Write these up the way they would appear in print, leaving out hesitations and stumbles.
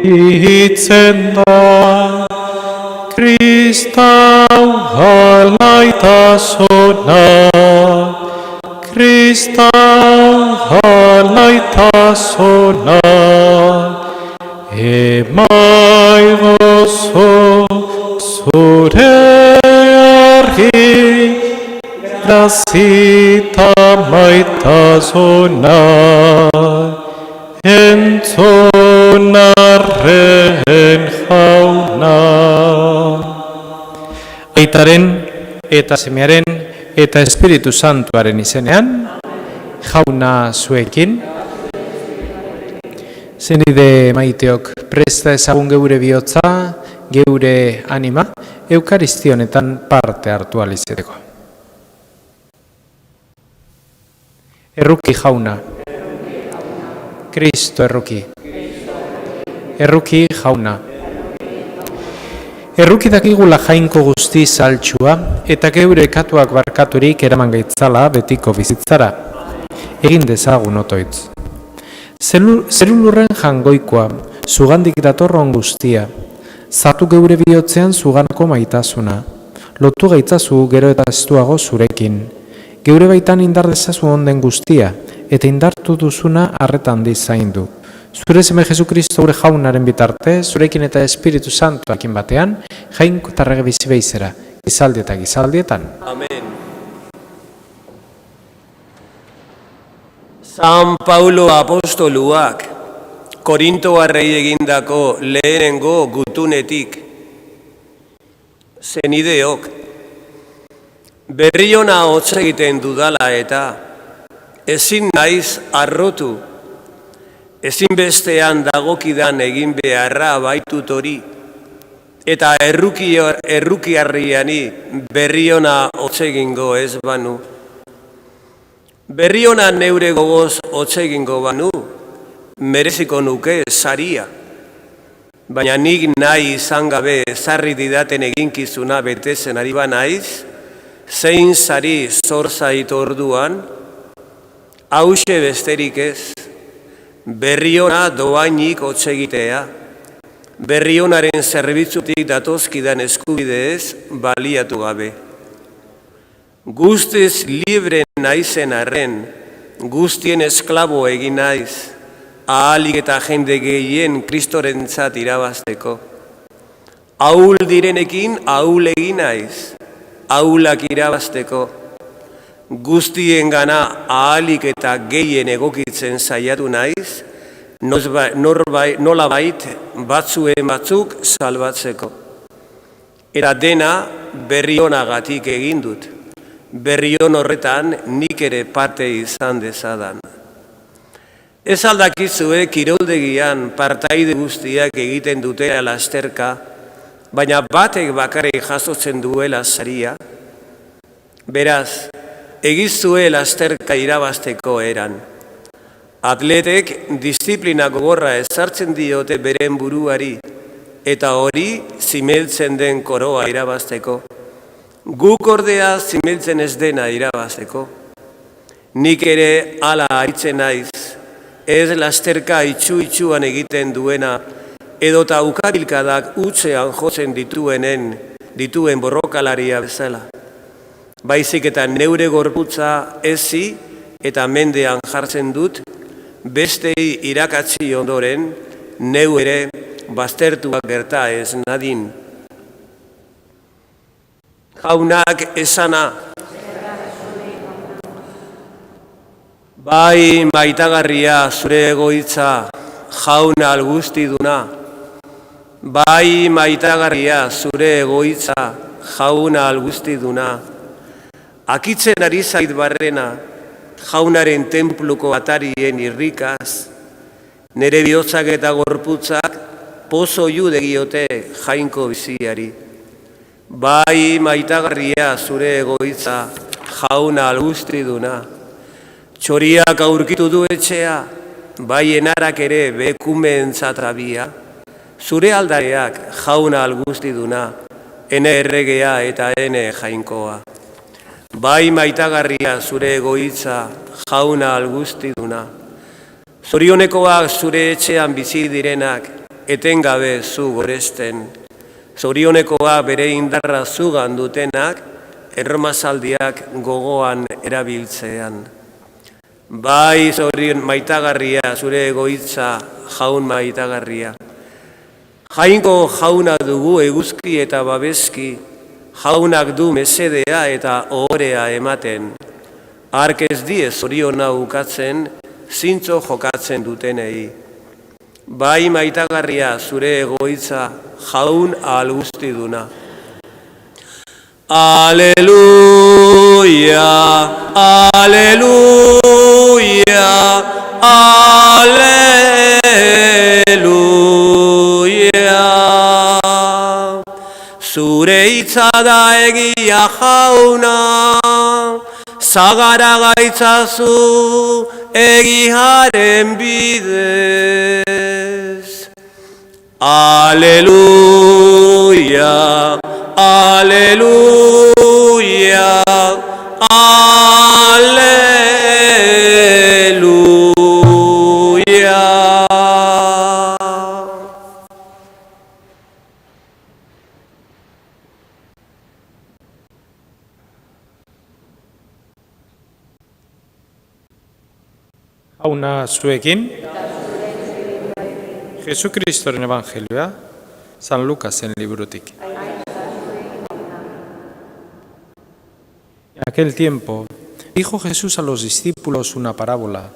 itzen da, Kristau halaitasuna, Kristau halaitasuna, emaigozu zure argi, grazita maitasuna, entzunarren jauna. Aitaren eta Semearen eta Espiritu Santuaren izenean, jauna zuekin. Zenide maiteok, presta ezagun geure bihotza, geure anima, eukaristionetan parte hartu alizeteko. Erruki jauna. Kristo erruki. Erruki jauna. Erruki dakigula jainko guzti saltsua eta geure katuak barkaturik eraman gaitzala betiko bizitzara. Egin dezagun otoitz. Zerulurren jangoikoa, zugandik datorron guztia. Zatu geure bihotzean zuganako maitasuna. Lotu gaitzazu gero eta estuago zurekin. Geure baitan indar dezazu onden guztia, eta indartu duzuna arretan dizaindu. Zure Seme Jesukristo gure jaunaren bitarte, zurekin eta Espiritu Santuakin batean, jainko tarrege bizi beizera, gizaldi eta gizaldietan. Amen. San Paulo apostoluak, Korintoarrei egindako lehenengo gutunetik, zenideok, berriona hotz egiten dudala eta ezin naiz harrotu, ezinbestean dagokidan egin beharra baitut hori, eta errukiarriani berriona hotz egingo ez banu. Berriona neure gogoz hotz egingo banu, mereziko nuke saria. Baina nik nahi izan gabe zarri didaten eginkizuna betezen ari banaiz, zein sari zor zait orduan, hause besterik ez, berriona doainik hotz egitea, berrionaren zerbitzutik datozkidan eskubideez baliatu gabe. Guztiz libre naizen arren, guztien esklabo egin naiz, ahalik eta jende gehien Kristorentzat irabazteko. Ahul direnekin ahul egin naiz, ahulak irabazteko. Guztien gana ahalik eta gehien egokitzen saiatu naiz, nolabait batzuen batzuk salbatzeko. Eta dena berrionagatik egin dut. Berrion horretan nik ere parte izan dezadan. Ez aldakizue kiroldegian partaide guztiak egiten dutela lasterka, baina batek bakarrik jasotzen duela saria. Beraz, egizue lasterka irabazteko eran. Atletek disiplina gogorra ezartzen diote beren buruari, eta hori zimeltzen den koroa irabazteko. Guk ordea zimeltzen ez dena irabazteko. Nik ere hala aritzen naiz, ez lasterka itxu-itxuan egiten duena, edota ukabilkadak utzean jotzen dituen borrokalaria bezala. Baizik eta neure gorputza ezi eta mendean jartzen dut, bestei irakatsi ondoren, neu ere baztertuak gerta ez nadin. Jaunak esana, bai maitagarria zure egoitza, jauna algustiduna. Bai maitagarria zure egoitza, jauna algustiduna. Akitzen ari zait barrena, jaunaren tenpluko atarien irrikaz, nere bihotzak eta gorputzak pozo judegiote jainko biziari. Bai maitagarria zure egoitza, jauna algustiduna. Txoriak aurkitu du etxea, bai enarak ere bekumeentzat abia. Zure aldareak jauna algustiduna, ene erregea eta ene jainkoa. Bai maitagarria zure egoitza, jauna algustiduna. Zorionekoak zure etxean bizi direnak, etengabe zu goresten, zorionekoa bere indarra zugan dutenak, erromasaldiak gogoan erabiltzean. Bai zorion maitagarria, zure egoitza jaun maitagarria. Jainko jauna dugu eguzki eta babeski, jaunak du mesedea eta ohorea ematen. Hark ez die zoriona ukatzen, zintzo jokatzen dutenei. Bai maitagarria, zure egoitza jaun ahal guztiduna. Aleluia, aleluia, aleluia. Zure hitza da egia jauna, zagara gaitzazu egiaren bidez. Aleluia, aleluia, aleluia. Jauna zuekin, Jesukristoren Evangelioa, San Lukasen liburutik. En aquel tiempo, dijo Jesús a los discípulos una parábola.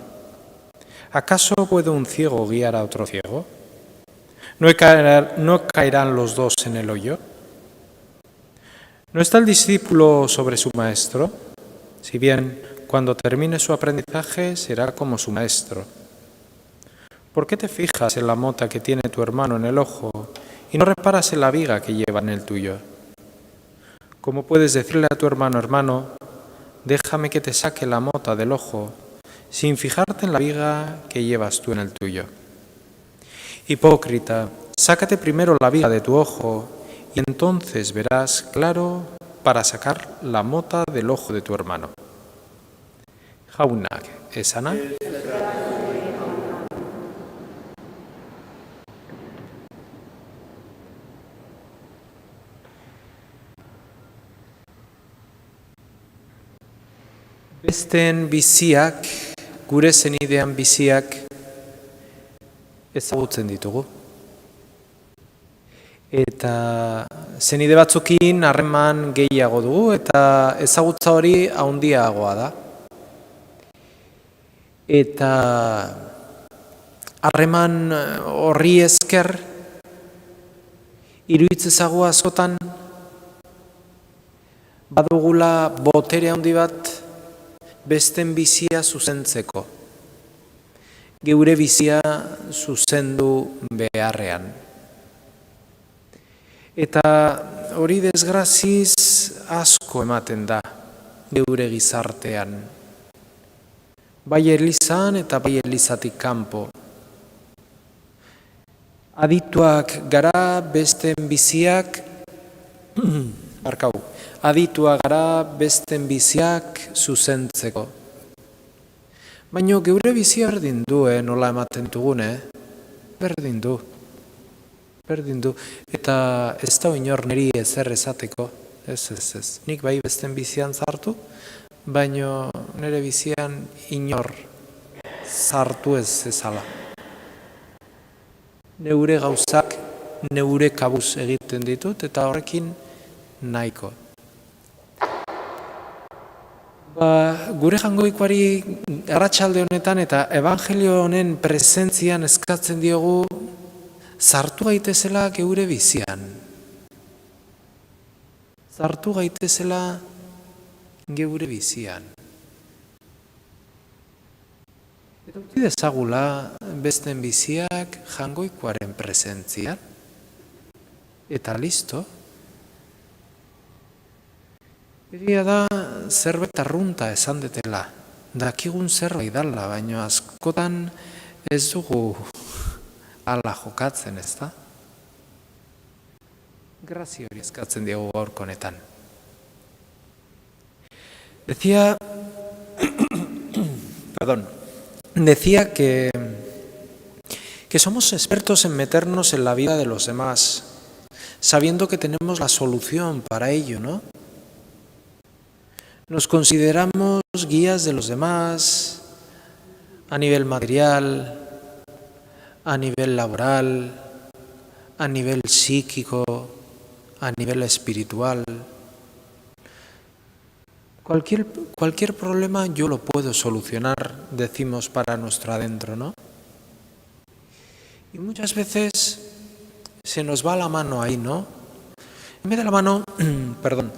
¿Acaso puede un ciego guiar a otro ciego? ¿No caerán los dos en el hoyo? ¿No está el discípulo sobre su maestro? Si bien, cuando termine su aprendizaje, será como su maestro. ¿Por qué te fijas en la mota que tiene tu hermano en el ojo y no reparas en la viga que lleva en el tuyo? ¿Cómo puedes decirle a tu hermano, hermano, déjame que te saque la mota del ojo, sin fijarte en la viga que llevas tú en el tuyo? Hipócrita, sácate primero la viga de tu ojo y entonces verás claro para sacar la mota del ojo de tu hermano. Jaunak esana. Besteen biziak, gure zenidean biziak ezagutzen ditugu. Eta zenide batzukin harreman gehiago dugu eta ezagutza hori handiagoa da. Eta harreman horri esker iruditzezagua askotan badugula botere handi bat besten bizia zuzentzeko. Geure bizia zuzendu beharrean. Eta hori desgraziz asko ematen da geure gizartean. Bai elizan eta bai elizatik kanpo. Adituak gara besten biziak, adituak gara besten biziak zuzentzeko. Baina geure bizia berdin du, nola ematen dugune, berdin du. Eta ez da inor niri ezer esateko, ez. Nik bai besten bizian zartu, baina nire bizian inor sartu ez ezala. Neure gauzak, neure kabuz egiten ditut, eta horrekin nahiko. Gure jangoikoari arratsalde honetan eta evangelio honen presentzian eskatzen diogu sartu gaitezela geure bizian. Sartu gaitezela geure bizian. Eta utzi dezagula besten biziak jangoikoaren presentzian. Eta listo. Egia da zerbait arrunta esan detela. Dakigun zerbait dala, baina askotan ez dugu ala jokatzen, ez da? Grazia hori eskatzen diogu gaurko honetan. Decía que que somos expertos en meternos en la vida de los demás, sabiendo que tenemos la solución para ello, ¿no? Nos consideramos guías de los demás a nivel material, a nivel laboral, a nivel psíquico, a nivel espiritual. Cualquier problema yo lo puedo solucionar, decimos para nuestro adentro, ¿no? Y muchas veces se nos va la mano ahí, ¿no? En vez de la mano, perdón,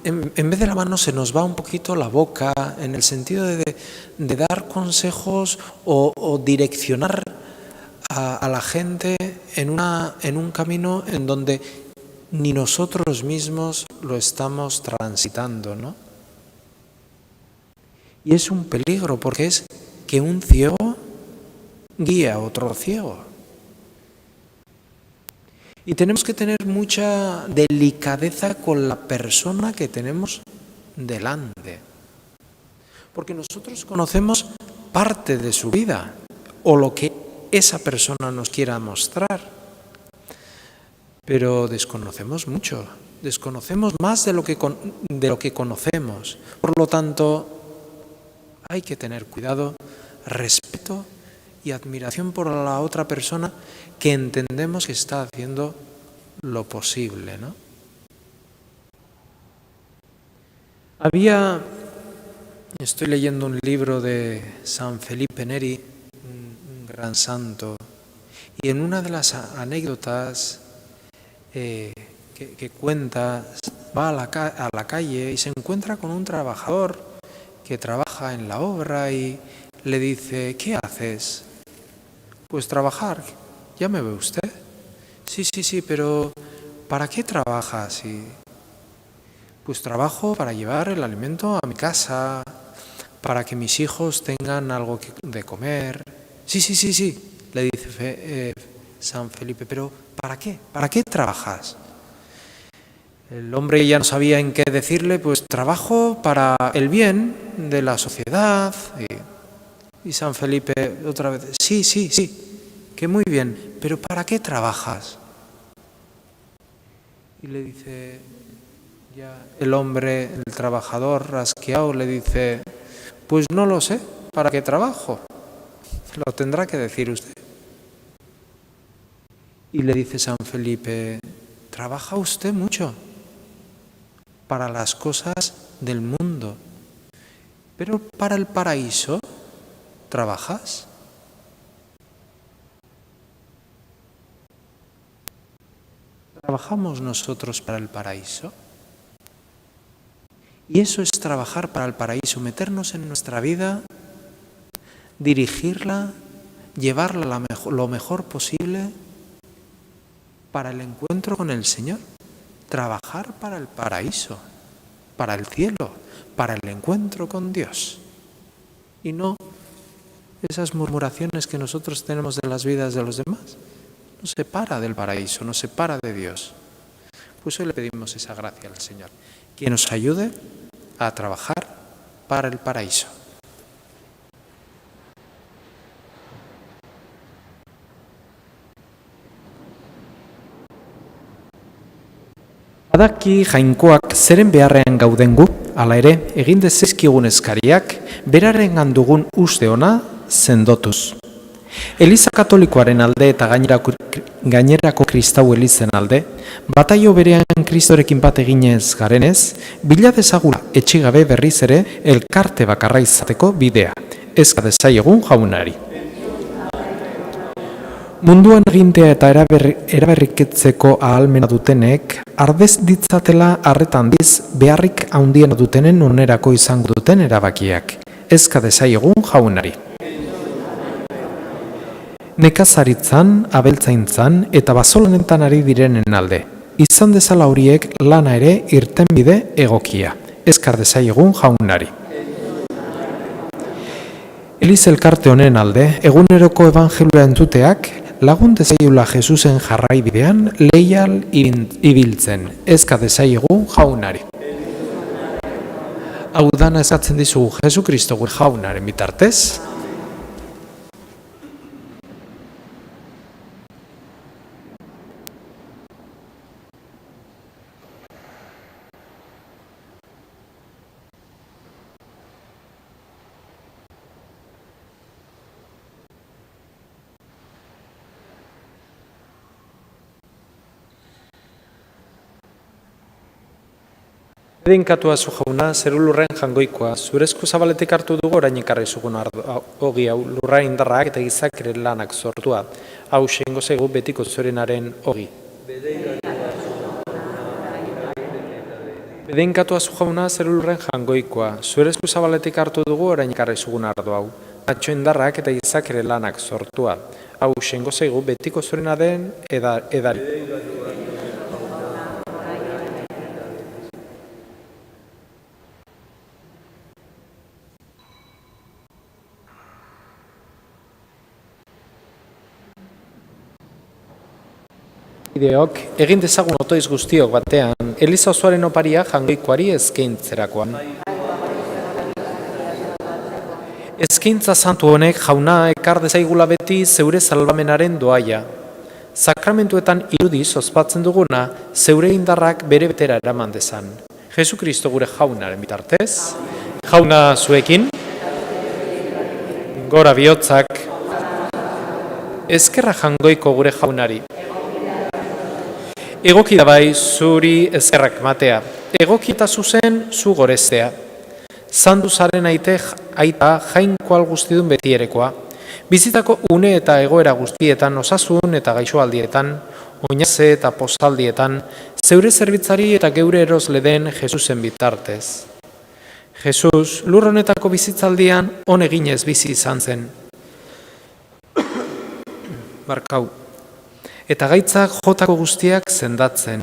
en vez de la mano se nos va un poquito la boca, en el sentido de dar consejos o direccionar a la gente en un camino en donde ni nosotros mismos lo estamos transitando, ¿no? Y es un peligro, porque es que un ciego guía a otro ciego. Y tenemos que tener mucha delicadeza con la persona que tenemos delante, porque nosotros conocemos parte de su vida o lo que esa persona nos quiera mostrar, pero desconocemos mucho, desconocemos más de lo que conocemos. Por lo tanto, hay que tener cuidado, respeto y admiración por la otra persona que entendemos que está haciendo lo posible, ¿no? Estoy leyendo un libro de San Felipe Neri, un gran santo, y en una de las anécdotas que cuenta, va a la calle y se encuentra con un trabajador que trabaja en la obra y le dice: ¿qué haces? Pues trabajar. ¿Ya me ve usted? Sí, pero ¿para qué trabajas? Pues trabajo para llevar el alimento a mi casa, para que mis hijos tengan algo de comer. Sí, le dice San Felipe, pero ¿para qué? ¿Para qué trabajas? El hombre ya no sabía en qué decirle, pues trabajo para el bien de la sociedad. Y San Felipe otra vez, sí, que muy bien, pero ¿para qué trabajas? Y le dice ya el hombre, el trabajador rasqueado, le dice: pues no lo sé, ¿para qué trabajo? Lo tendrá que decir usted. Y le dice San Felipe: trabaja usted mucho para las cosas del mundo, pero para el paraíso, ¿trabajas? ¿Trabajamos nosotros para el paraíso? Y eso es trabajar para el paraíso, meternos en nuestra vida, dirigirla, llevarla lo mejor posible para el encuentro con el Señor. Trabajar para el paraíso, para el cielo, para el encuentro con Dios. Y no esas murmuraciones que nosotros tenemos de las vidas de los demás. Nos separa del paraíso, nos separa de Dios. Pues hoy le pedimos esa gracia al Señor, que nos ayude a trabajar para el paraíso. Badaki jainkoak zeren beharrean gauden gu, hala ere, egin dezizkigun eskariak, berarengan dugun uste ona sendotuz. Eliza Katolikoaren alde eta gainerako kristau elizen alde, bataio berean Kristorekin bat eginez garenez, bila dezagula etxigabe berriz ere elkarte bakarra izateko bidea. Eska dezaiegun jaunari. Munduan agintea eta eraberriketzeko ahalmena dutenek, ardez ditzatela arreta handiz beharrik handiena dutenen onerako izango duten erabakiak. Eska dezaiegun jaunari. Nekazaritzan, abeltzaintzan eta bazolanetan ari direnen alde. Izan dezala horiek lana ere irtenbide egokia. Eskar dezaiegun jaunari. Eliz elkarte honen alde, eguneroko evangelioa entzuteak lagun dezaiula Jesusen jarraibidean leial ibiltzen. Eska dezaiegun jaunari. Hau dana eskatzen dizugu Jesu Kristo gure jaunaren bitartez. Bedeinkatua zu jauna, zeru lurren jangoikoa, zure esku zabaletik hartu dugu orain ekarri zugun ogi hau, lurra indarrak eta gizakire lanak sortua. Hau xeingo zaigu betiko zorenaren ogi. Bedeinkatua zu jauna, zeru lurren jangoikoa, zure esku zabaletik hartu dugu orain ekarri zugun ardo hau. Atxo indarrak eta gizakire lanak sortua. Hau xeingo zaigu betiko zorenaren edari. Ideok, egin dezagun otoiz guztiok batean, Eliza osoaren oparia jangoikoari eskaintzerakoan. Eskaintza santu honek jauna ekar dezaigula beti zeure salbamenaren doaia. Sakramentuetan irudiz ospatzen duguna, zeure indarrak bere betera eraman dezan. Jesu Kristo gure jaunaren bitartez, jauna zuekin, gora bihotzak, ezkerra jangoiko gure jaunari. Egoki da bai zuri ezkerrak matea, egoki eta zuzen zu goreztea. Zandu zaren aita jainko algustidun betierekoa. Bizitako une eta egoera guztietan, osasun eta gaixoaldietan, oinaze eta pozaldietan, zeure zerbitzari eta geure erosle den Jesusen bitartez. Jesus, lur honetako bizitzaldian on eginez bizi izan zen. Barkau. Eta gaitzak jotako guztiak sendatzen.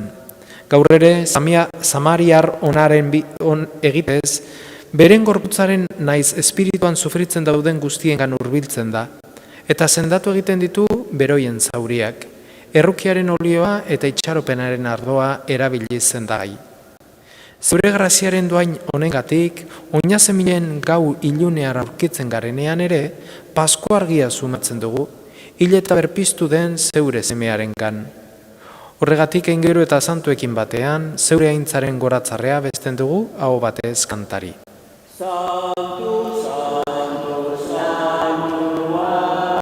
Gaur ere, Samariar onaren egitez, beren gorputzaren naiz espirituan sufritzen dauden guztiengan hurbiltzen da, eta sendatu egiten ditu beroien zauriak, errukiaren olioa eta itxaropenaren ardoa erabili zendagai. Zeure graziaren doain honengatik, oinazeminen gau ilunear aurkitzen garenean ere, Pasko argia sumatzen dugu, hil eta berpiztu den zeure semearengan. Horregatik engero eta santuekin batean, zeure aintzaren goratzarrea besten dugu aho batez kantari. Santu, santu, santua,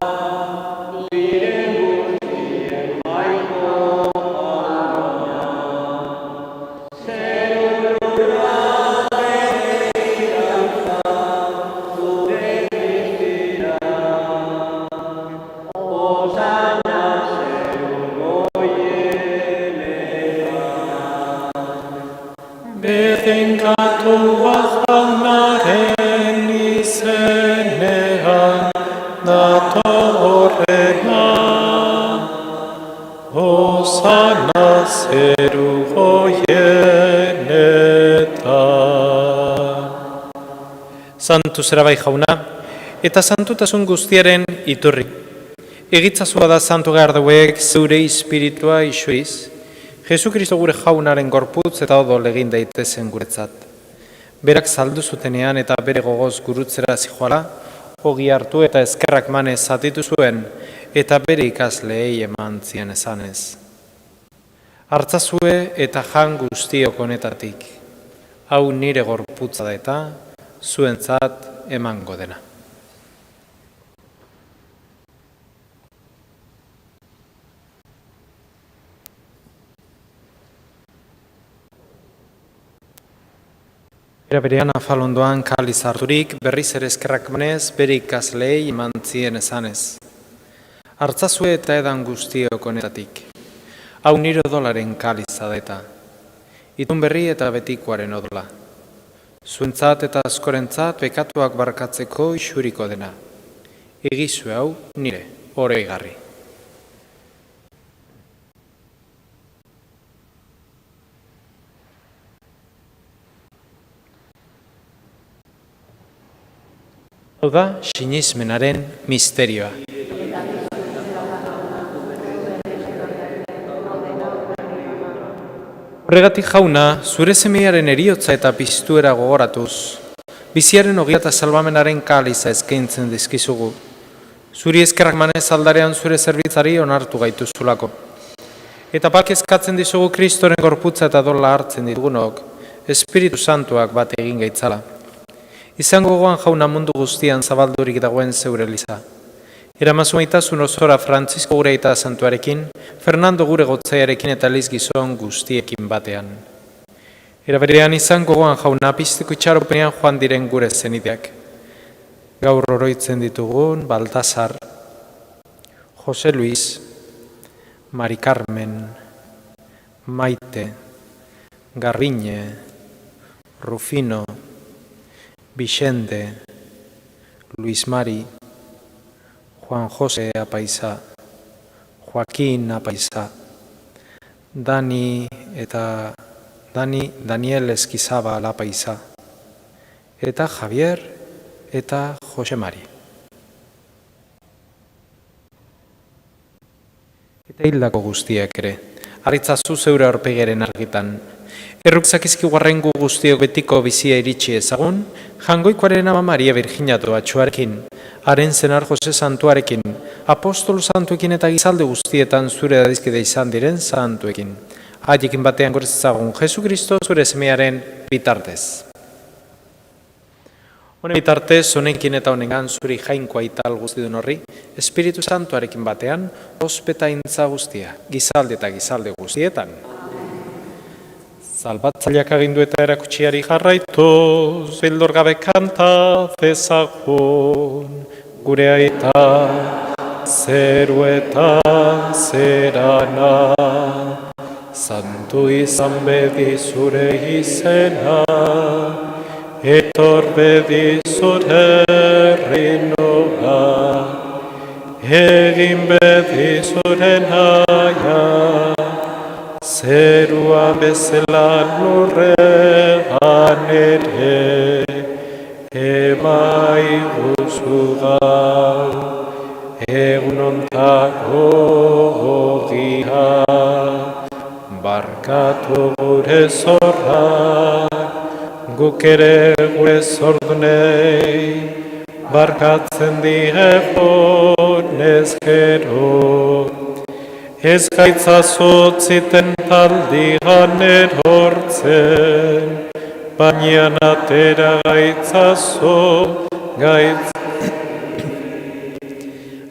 diren guztien maiko amina, zerurra begiratza, zure biztira, osana zeru goienetan, bedeinkatua jaunaren izenean datorrena, osana zeru goienetan. Santu zera bai jauna, eta santutasun guztiaren iturri. Egitzazua da santu gardauek zeure espiritua isuiz, Jesu Kristo gure jaunaren gorputz eta odol egin daitezen guretzat. Berak saldu zutenean eta bere gogoz gurutzera zijoala, ogi hartu eta eskerrak manez zatitu zuen eta bere ikasleei eman zien esanez. Hartzazue eta jan guztiok honetatik, hau nire gorputza da eta zuentzat emango dena. Era berean afalondoan kaliz harturik, berriz ere eskerrak manez, bere ikasleei eman zien esanez. Hartzazue eta edan guztiok honetatik. Hau nire odolaren kaliza da eta. Itun berri eta betikoaren odola. Zuentzat eta askorentzat bekatuak barkatzeko isuriko dena. Egizue hau nire, oreigarri. Hau da, sinismenaren misterioa. Horregatik jauna, zure semearen eriotza eta piztuera gogoratuz, biziaren ogia eta salbamenaren kaliza eskaintzen dizkizugu. Zuri eskerrak manez aldarean zure zerbitzari onartu gaituzulako. Eta pak eskatzen dizugu Kristoren gorputza eta dola hartzen ditugunok, Espiritu Santuak bat egin gaitzala. Izango gogoan jauna mundu guztian zabaldurik dagoen zeure Eliza. Eramazu maitasun osora Frantzisko gure eta santuarekin, Fernando gure gotzaiarekin eta Eliz gizon guztiekin batean. Era berean izan gogoan jauna piztiko itxaropenean joan diren gure zenideak. Gaur oroitzen ditugun Baltasar, Jose Luis, Mari Carmen, Maite, Garbiñe, Rufino, Vicente, Luis Mari, Juan José Apaiza, Joaquín Apaiza, Daniel Eskizaba Apaiza, eta Javier eta Jose Mari. Eta hildako guztiak ere, harritzazu zeure aurpegaren argitan. Errukzak izkiguarrengu guztiok betiko bizia iritsi ezagun, Jangoikoaren ama Maria Virginatu atxuarekin, haren zenar Jose Santuarekin, apostolu santuekin eta gizalde guztietan zure dadizkide izan diren santuekin. Haiekin batean gortzagun Jesu Kristo zure semearen bitartez. Honen bitartez, honekin eta honengan zuri jainkoa ital guztidun horri, Espiritu Santuarekin batean, ospetaintza guztia, gizalde eta gizalde guztietan. Salbatzaileak agindu eta erakutsiari jarraituz, beldor gabe kanta dezagun, gure aita zeruetan zerana, santu izan bedi zure izena, etor bedi zure reinoa, egin bedi zure naia, zerua bezala lurrean ere, emai guzu gau, egun ontako ogia, barkatu gure zorra, guk ere gure zordunei, barkatzen direponez gero, ez gaitzazotziten taldigan erortzen, baina atera gaitzazo,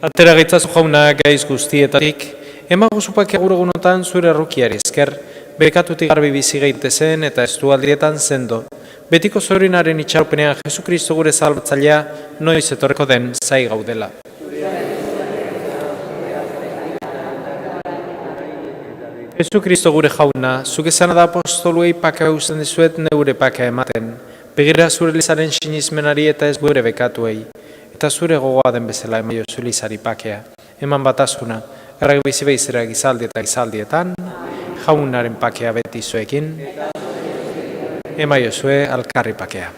atera gaitzazo jauna gaiz guztietatik, emaguzupak egurogunotan zure errukiari esker, bekatutik garbi bizi gaitezen eta estualdietan zendo, betiko zorinaren itxaropenean Jesu Kristo gure salbatzailea noiz etorreko den zai gaudela. Jesu Kristo gure jauna, zuk esan da apostoluei pakea usten dizuet neure pakea ematen, begira zure lizaren sinizmenari eta ez gure bekatuei, eta zure gogoa den bezala emaio zu lizari pakea, eman batasuna, errak bizi behizera gizaldi eta gizaldietan, jaunaren pakea beti zuekin, emaio zue alkarri pakea.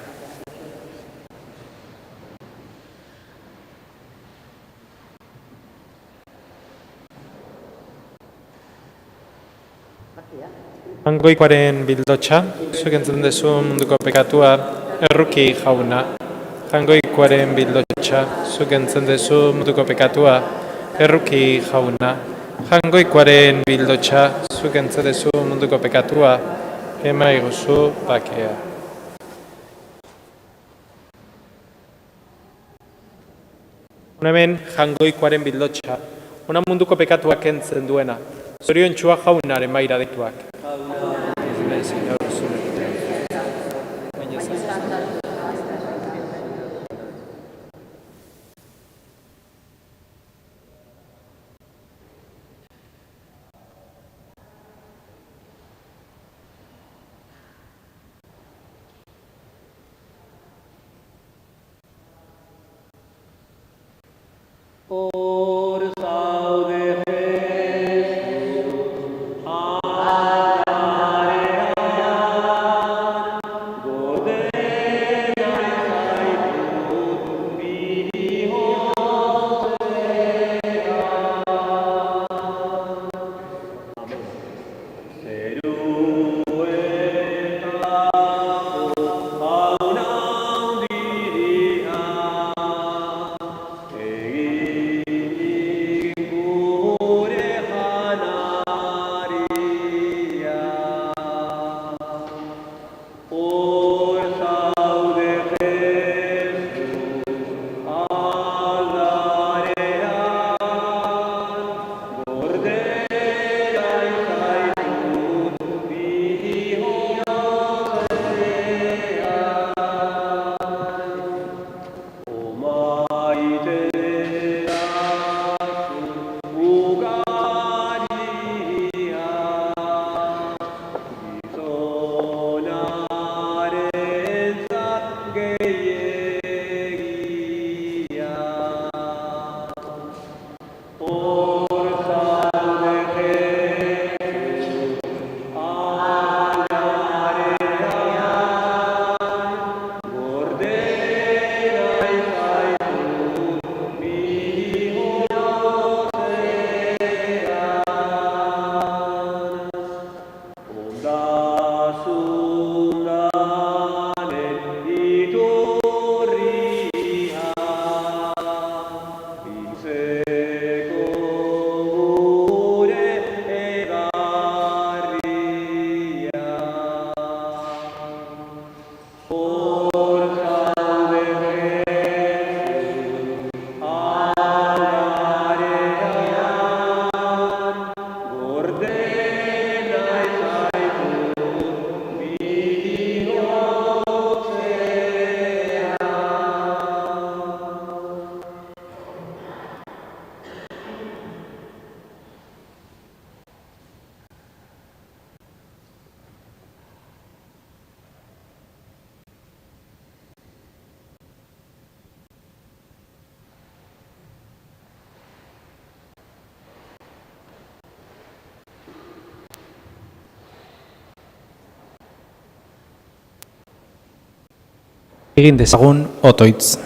Jangoikoaren bildotxa, zuek entzuten duzu munduko pekatua, erruki jauna. Jangoikoaren bildotxa, zuek entzuten duzu munduko pekatua, erruki jauna. Jangoikoaren bildotxa, zuek entzuten duzu munduko pekatua, emaiguzu bakea. Hemen jangoikoaren bildotxa, ona munduko pekatuak entzen duena, zorion txua jaunaren maira dituak. Egin dezagun otoitz.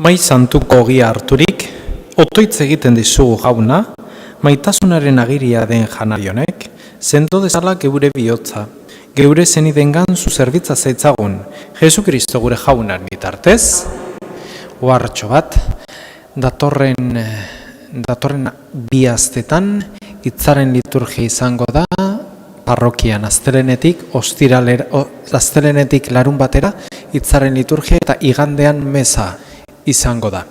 Mai santuko ogia harturik, otoitz egiten dizugu jauna, maitasunaren agiria den janari honek, sendo dezala geure bihotza, geure zenidengan zu zerbitza zaitzagun, Jesu Kristo gure jaunan bitartez, ohartxo bat, datorren bi astetan, hitzaren liturgia izango da, parrokian astelenetik larun batera hitzaren liturgia eta igandean meza izango da.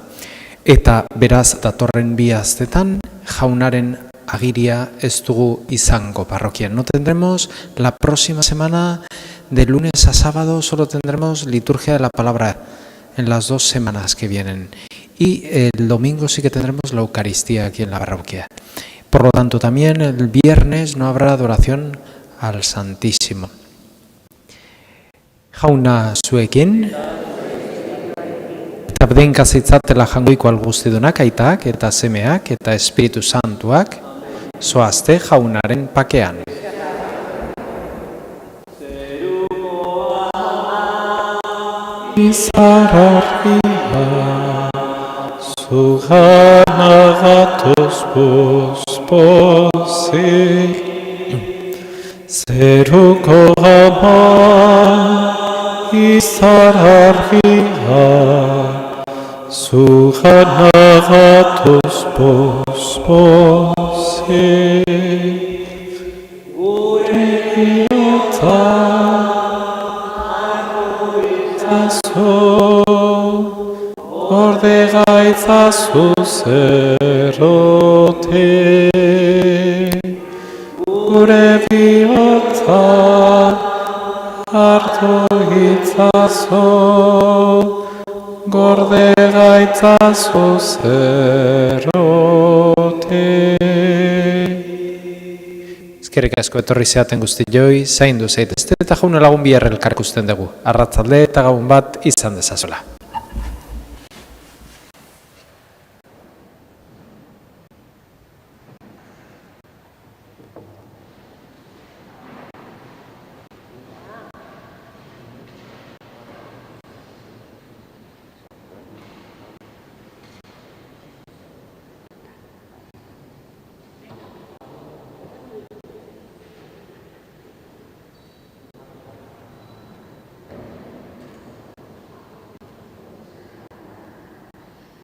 Eta beraz datorren bi astetan jaunaren agiria ez dugu izango parrokian. No tendremos la próxima semana de lunes a sábado, solo tendremos liturgia de la palabra en las 2 semanas que vienen. Y el domingo sí que tendremos la Eucaristía aquí en la parroquia. Por lo tanto, también el viernes no habrá adoración al Santísimo. Jauna zuekin, eta bedenka zaitzatela jangoiko alguztidunak, aitak eta semeak eta Espiritu Santuak, zoazte jaunaren pakean. Izararria, zugana gatoz pospozik, zeruko gama, izararria, zugana gatoz pospozik, gure bihotza, gorde gaitzazu zerote, gure bihotza hartu itzazu, gorde gaitzazu zerote. Ezkerrik asko etorri zeaten guztioi, zaindu zaitezte eta jauna lagun bihar elkarkusten dugu. Arratzalde eta gabon bat izan dezazola.